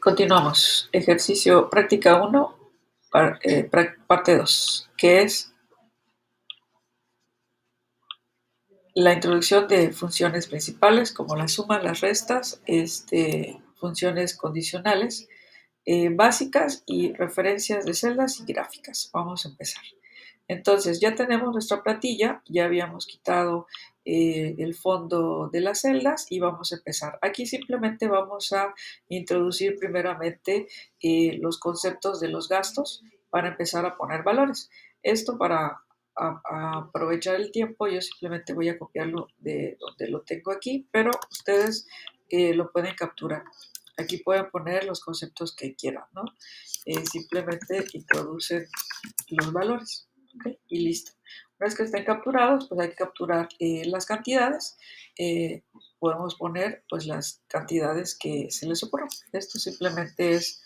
Continuamos. Ejercicio práctica 1, parte 2, que es la introducción de funciones principales como la suma, las restas, funciones condicionales básicas y referencias de celdas y gráficas. Vamos a empezar. Entonces, ya tenemos nuestra plantilla, ya habíamos quitado el fondo de las celdas y vamos a empezar. Aquí simplemente vamos a introducir primeramente los conceptos de los gastos para empezar a poner valores. Esto para a aprovechar el tiempo, yo simplemente voy a copiarlo de donde lo tengo aquí, pero ustedes lo pueden capturar. Aquí pueden poner los conceptos que quieran, ¿no? Simplemente introducen los valores. ¿Okay? Y listo. Una vez que estén capturados, pues hay que capturar las cantidades. Podemos poner pues las cantidades que se les ocurran. Esto simplemente es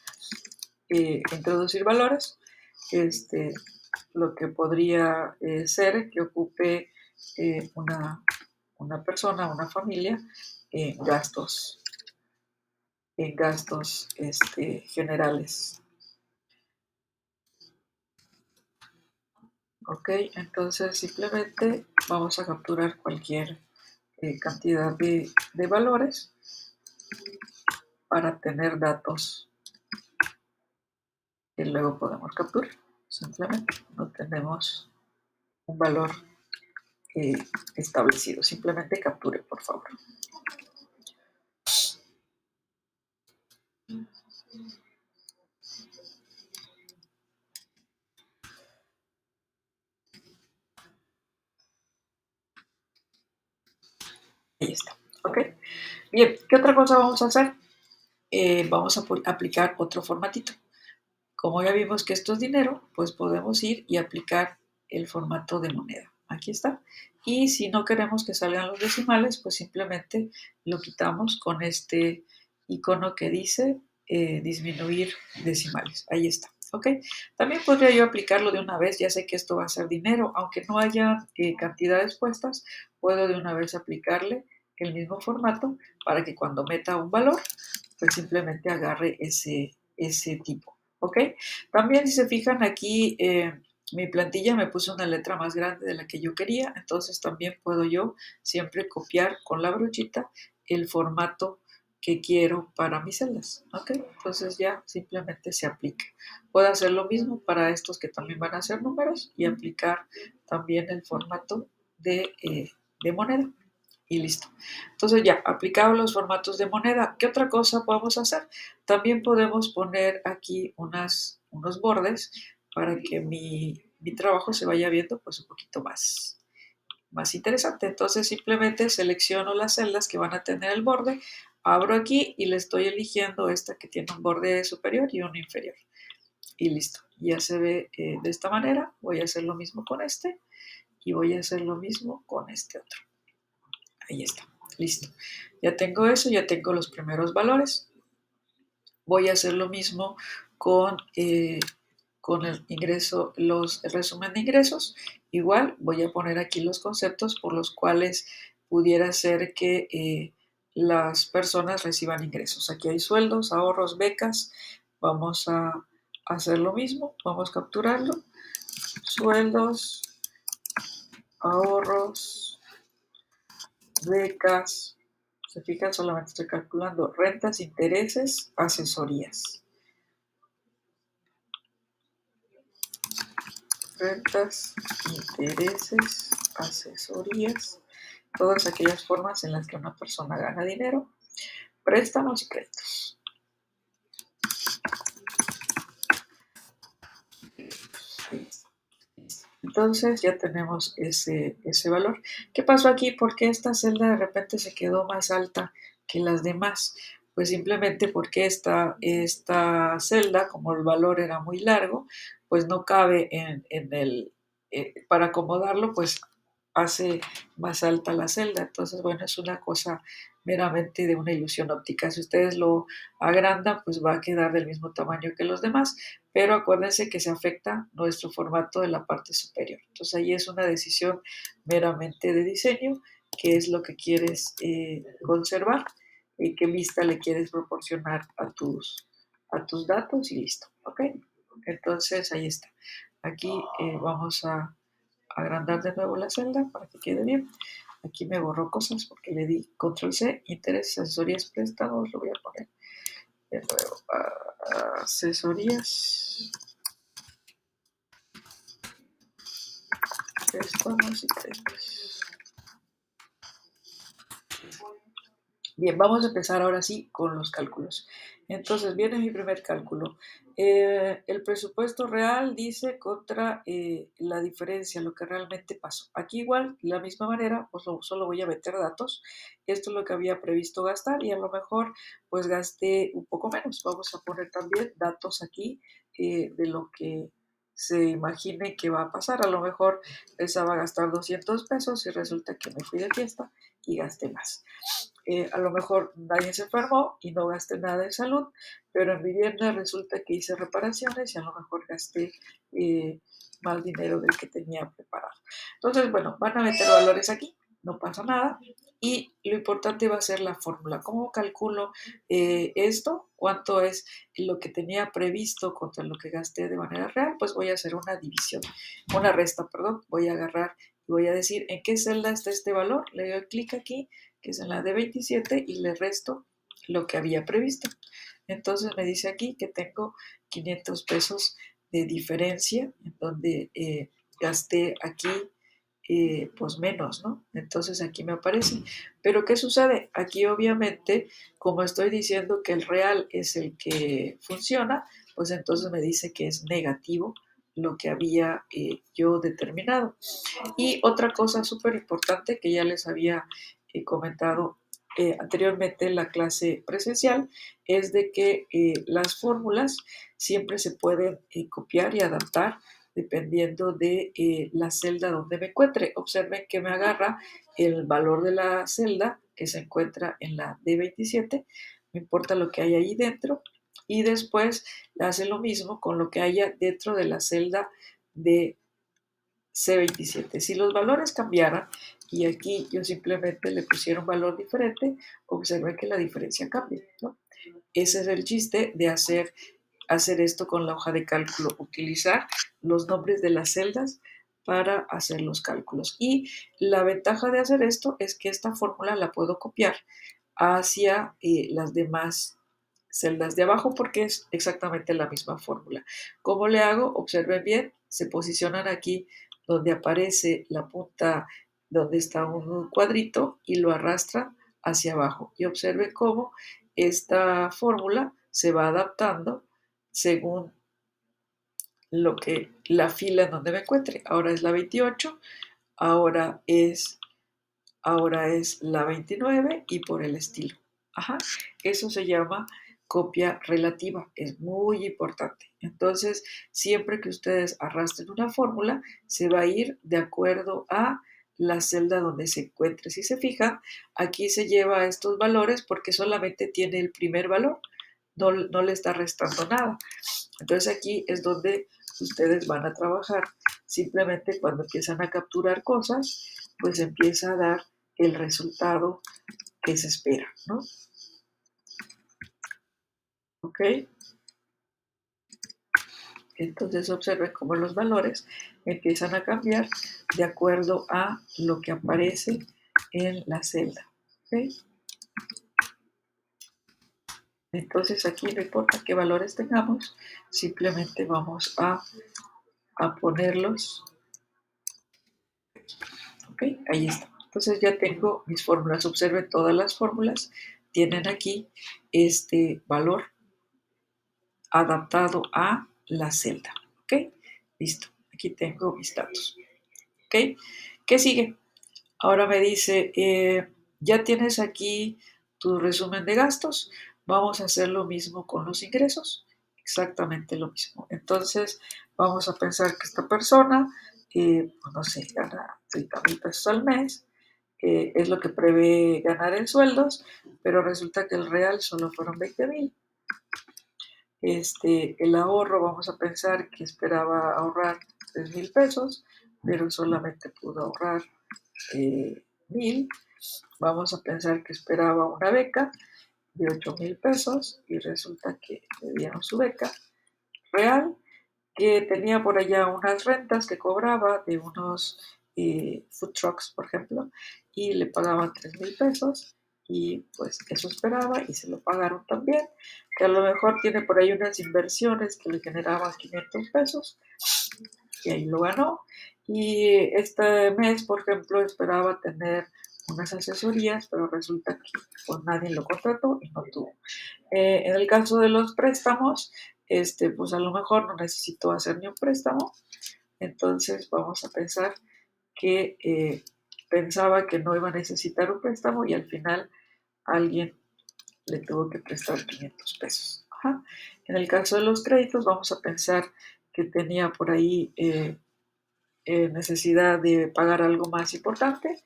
introducir valores. Lo que podría ser que ocupe una persona, una familia, en gastos generales. Ok, entonces simplemente vamos a capturar cualquier cantidad de valores para tener datos que luego podemos capturar. Simplemente no tenemos un valor eh, establecido. Simplemente capture, por favor. Ahí está. Ok. Bien, ¿qué otra cosa vamos a hacer? Vamos a aplicar otro formatito. Como ya vimos que esto es dinero, pues podemos ir y aplicar el formato de moneda. Aquí está. Y si no queremos que salgan los decimales, pues simplemente lo quitamos con este icono que dice disminuir decimales. Ahí está. ¿Ok? También podría yo aplicarlo de una vez. Ya sé que esto va a ser dinero. Aunque no haya cantidades puestas, puedo de una vez aplicarle el mismo formato para que cuando meta un valor, pues simplemente agarre ese tipo. ¿Ok? También si se fijan aquí, mi plantilla me puso una letra más grande de la que yo quería, entonces también puedo yo siempre copiar con la brochita el formato que quiero para mis celdas. ¿Ok? Entonces ya simplemente se aplica. Puedo hacer lo mismo para estos que también van a ser números y aplicar también el formato de moneda y listo. Entonces ya, aplicado los formatos de moneda, ¿qué otra cosa podemos hacer? También podemos poner aquí unos bordes para que mi trabajo se vaya viendo pues un poquito más interesante. Entonces simplemente selecciono las celdas que van a tener el borde, abro aquí y le estoy eligiendo esta que tiene un borde superior y uno inferior. Y listo, ya se ve de esta manera. Voy a hacer lo mismo con este y voy a hacer lo mismo con este otro. Ahí está, listo. Ya tengo eso, ya tengo los primeros valores. Voy a hacer lo mismo con el ingreso, el resumen de ingresos. Igual voy a poner aquí los conceptos por los cuales pudiera ser que las personas reciban ingresos. Aquí hay sueldos, ahorros, becas. Vamos a hacer lo mismo, vamos a capturarlo. Sueldos, ahorros, becas. Se fijan, solamente estoy calculando rentas, intereses, asesorías. Rentas, intereses, asesorías, todas aquellas formas en las que una persona gana dinero, préstamos y créditos. Entonces ya tenemos ese valor. ¿Qué pasó aquí? ¿Por qué esta celda de repente se quedó más alta que las demás? Pues simplemente porque esta celda, como el valor era muy largo, pues no cabe para acomodarlo, pues hace más alta la celda. Entonces, bueno, es una cosa meramente de una ilusión óptica. Si ustedes lo agrandan, pues va a quedar del mismo tamaño que los demás, pero acuérdense que se afecta nuestro formato de la parte superior. Entonces ahí es una decisión meramente de diseño, qué es lo que quieres conservar y qué vista le quieres proporcionar a tus datos y listo, ¿ok? Entonces ahí está. Aquí vamos a agrandar de nuevo la celda para que quede bien. Aquí me borró cosas porque le di control C, intereses, asesorías, préstamos, lo voy a poner de nuevo. Asesorías, préstamos y préstamos. Bien, vamos a empezar ahora sí con los cálculos. Entonces, viene mi primer cálculo. El presupuesto real dice contra la diferencia, lo que realmente pasó. Aquí igual, de la misma manera, pues solo voy a meter datos. Esto es lo que había previsto gastar y a lo mejor pues gasté un poco menos. Vamos a poner también datos aquí de lo que se imagine que va a pasar. A lo mejor pensaba gastar 200 pesos y resulta que me fui de fiesta y gasté más. A lo mejor nadie se enfermó y no gasté nada en salud, pero en vivienda resulta que hice reparaciones y a lo mejor gasté más dinero del que tenía preparado. Entonces, bueno, van a meter valores aquí, no pasa nada. Y lo importante va a ser la fórmula. ¿Cómo calculo esto? ¿Cuánto es lo que tenía previsto contra lo que gasté de manera real? Pues voy a hacer una división, una resta, perdón. Voy a agarrar y voy a decir en qué celda está este valor. Le doy clic aquí, que es en la de 27, y le resto lo que había previsto. Entonces me dice aquí que tengo 500 pesos de diferencia, en donde gasté aquí pues menos, ¿no? Entonces aquí me aparece. Pero ¿qué sucede? Aquí obviamente, como estoy diciendo que el real es el que funciona, pues entonces me dice que es negativo lo que había yo determinado. Y otra cosa súper importante que ya les había comentado anteriormente en la clase presencial es de que las fórmulas siempre se pueden copiar y adaptar dependiendo de la celda donde me encuentre. Observen que me agarra el valor de la celda que se encuentra en la D27, no importa lo que haya ahí dentro, y después hace lo mismo con lo que haya dentro de la celda de C27. Si los valores cambiaran y aquí yo simplemente le pusiera un valor diferente, observen que la diferencia cambia, ¿no? Ese es el chiste de hacer esto con la hoja de cálculo, utilizar los nombres de las celdas para hacer los cálculos. Y la ventaja de hacer esto es que esta fórmula la puedo copiar hacia las demás celdas de abajo porque es exactamente la misma fórmula. ¿Cómo le hago? Observen bien, se posicionan aquí donde aparece la punta, donde está un cuadrito y lo arrastran hacia abajo. Y observen cómo esta fórmula se va adaptando según lo que la fila en donde me encuentre. Ahora es la 28, ahora es la 29 y por el estilo. Ajá, eso se llama copia relativa, es muy importante. Entonces, siempre que ustedes arrastren una fórmula, se va a ir de acuerdo a la celda donde se encuentre. Si se fijan, aquí se lleva estos valores porque solamente tiene el primer valor, no le está restando nada. Entonces aquí es donde ustedes van a trabajar. Simplemente cuando empiezan a capturar cosas, pues empieza a dar el resultado que se espera, ¿no? ¿Ok? Entonces observen cómo los valores empiezan a cambiar de acuerdo a lo que aparece en la celda. ¿Ok? Entonces aquí no importa qué valores tengamos, simplemente vamos a ponerlos. ¿Ok? Ahí está. Entonces ya tengo mis fórmulas. Observen, todas las fórmulas tienen aquí este valor adaptado a la celda. ¿Ok? Listo. Aquí tengo mis datos. ¿Ok? ¿Qué sigue? Ahora me dice, ya tienes aquí tu resumen de gastos. Vamos a hacer lo mismo con los ingresos. Exactamente lo mismo. Entonces, vamos a pensar que esta persona, pues no sé, gana 30,000 pesos al mes. Es lo que prevé ganar en sueldos, pero resulta que el real solo fueron 20,000. El ahorro, vamos a pensar que esperaba ahorrar 3,000 pesos, pero solamente pudo ahorrar 1,000. Vamos a pensar que esperaba una beca de 8,000 pesos y resulta que le dieron su beca real, que tenía por allá unas rentas que cobraba de unos food trucks, por ejemplo, y le pagaban 3,000 pesos y pues eso esperaba y se lo pagaron también, que a lo mejor tiene por ahí unas inversiones que le generaban 500 pesos y ahí lo ganó. Y este mes, por ejemplo, esperaba tener unas asesorías, pero resulta que pues nadie lo contrató y no tuvo. En el caso de los préstamos, pues a lo mejor no necesitó hacer ni un préstamo, entonces vamos a pensar que pensaba que no iba a necesitar un préstamo y al final alguien le tuvo que prestar 500 pesos. Ajá. En el caso de los créditos, vamos a pensar que tenía por ahí necesidad de pagar algo más importante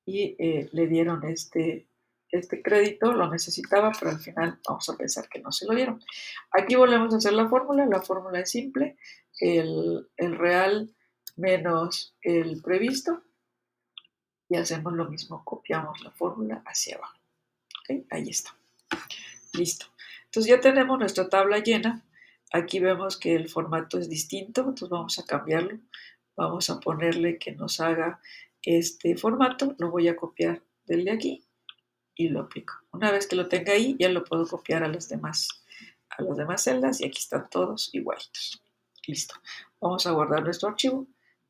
y le dieron este crédito, lo necesitaba, pero al final vamos a pensar que no se lo dieron. Aquí volvemos a hacer la fórmula es simple, el real menos el previsto y hacemos lo mismo, copiamos la fórmula hacia abajo. ¿Okay? Ahí está. Listo. Entonces ya tenemos nuestra tabla llena. Aquí vemos que el formato es distinto, entonces vamos a cambiarlo. Vamos a ponerle que nos haga este formato. Lo voy a copiar del de aquí y lo aplico. Una vez que lo tenga ahí, ya lo puedo copiar a las demás celdas y aquí están todos igualitos. Listo. Vamos a guardar nuestro archivo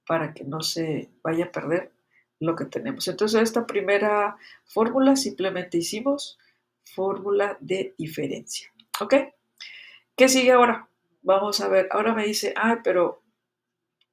para que no se vaya a perder lo que tenemos. Entonces, esta primera fórmula simplemente hicimos fórmula de diferencia. ¿Ok? ¿Qué sigue ahora? Vamos a ver. Ahora me dice, pero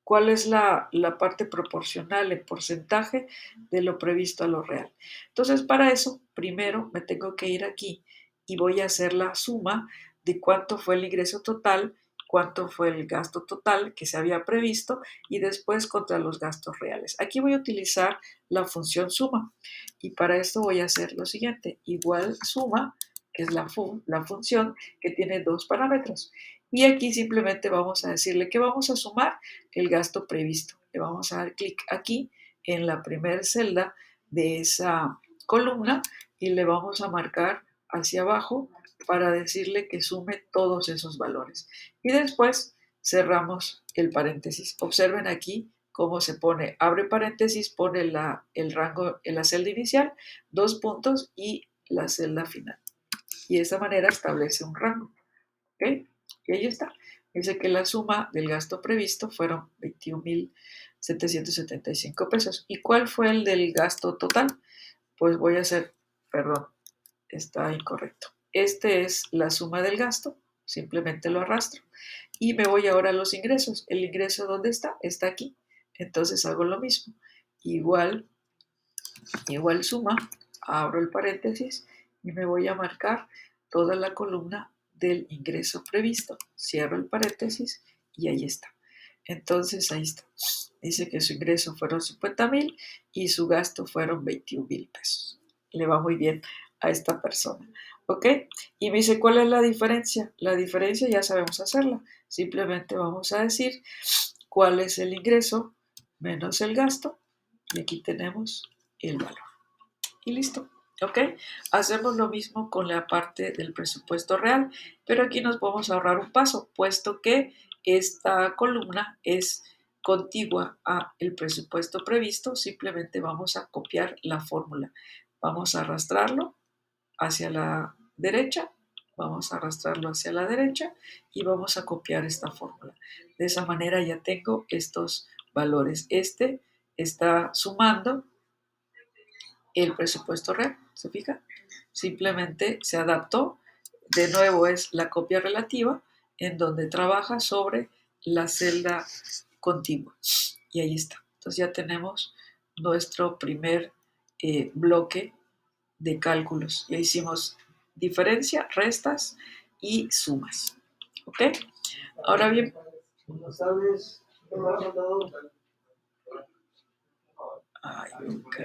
¿cuál es la parte proporcional en porcentaje de lo previsto a lo real? Entonces, para eso, primero me tengo que ir aquí y voy a hacer la suma de cuánto fue el ingreso total, cuánto fue el gasto total que se había previsto y después contra los gastos reales. Aquí voy a utilizar la función suma y para esto voy a hacer lo siguiente, igual suma, que es la función que tiene dos parámetros. Y aquí simplemente vamos a decirle que vamos a sumar el gasto previsto. Le vamos a dar clic aquí en la primera celda de esa columna y le vamos a marcar hacia abajo para decirle que sume todos esos valores. Y después cerramos el paréntesis. Observen aquí cómo se pone, abre paréntesis, pone el rango en la celda inicial, 2 puntos y la celda final. Y de esta manera establece un rango. ¿Ok? Y ahí está. Dice que la suma del gasto previsto fueron 21,775 pesos. ¿Y cuál fue el del gasto total? Pues voy a hacer, perdón, está incorrecto. Este es la suma del gasto, simplemente lo arrastro. Y me voy ahora a los ingresos. ¿El ingreso dónde está? Está aquí. Entonces hago lo mismo. Igual suma, abro el paréntesis y me voy a marcar toda la columna del ingreso previsto. Cierro el paréntesis y ahí está. Entonces ahí está. Dice que su ingreso fueron 50,000 y su gasto fueron 21,000 pesos. Le va muy bien a esta persona. ¿Ok? Y me dice, ¿cuál es la diferencia? La diferencia ya sabemos hacerla. Simplemente vamos a decir cuál es el ingreso menos el gasto. Y aquí tenemos el valor. Y listo. ¿Ok? Hacemos lo mismo con la parte del presupuesto real, pero aquí nos vamos a ahorrar un paso, puesto que esta columna es contigua a el presupuesto previsto, simplemente vamos a copiar la fórmula. Vamos a arrastrarlo hacia la derecha, vamos a arrastrarlo hacia la derecha y vamos a copiar esta fórmula. De esa manera ya tengo estos valores. Este está sumando el presupuesto real, ¿se fija? Simplemente se adaptó. De nuevo es la copia relativa en donde trabaja sobre la celda contigua. Y ahí está. Entonces ya tenemos nuestro primer bloque de cálculos. Ya hicimos diferencia, restas y sumas. ¿Ok? Ahora bien. ¿No sabes qué me ha mandado? Ay, ok.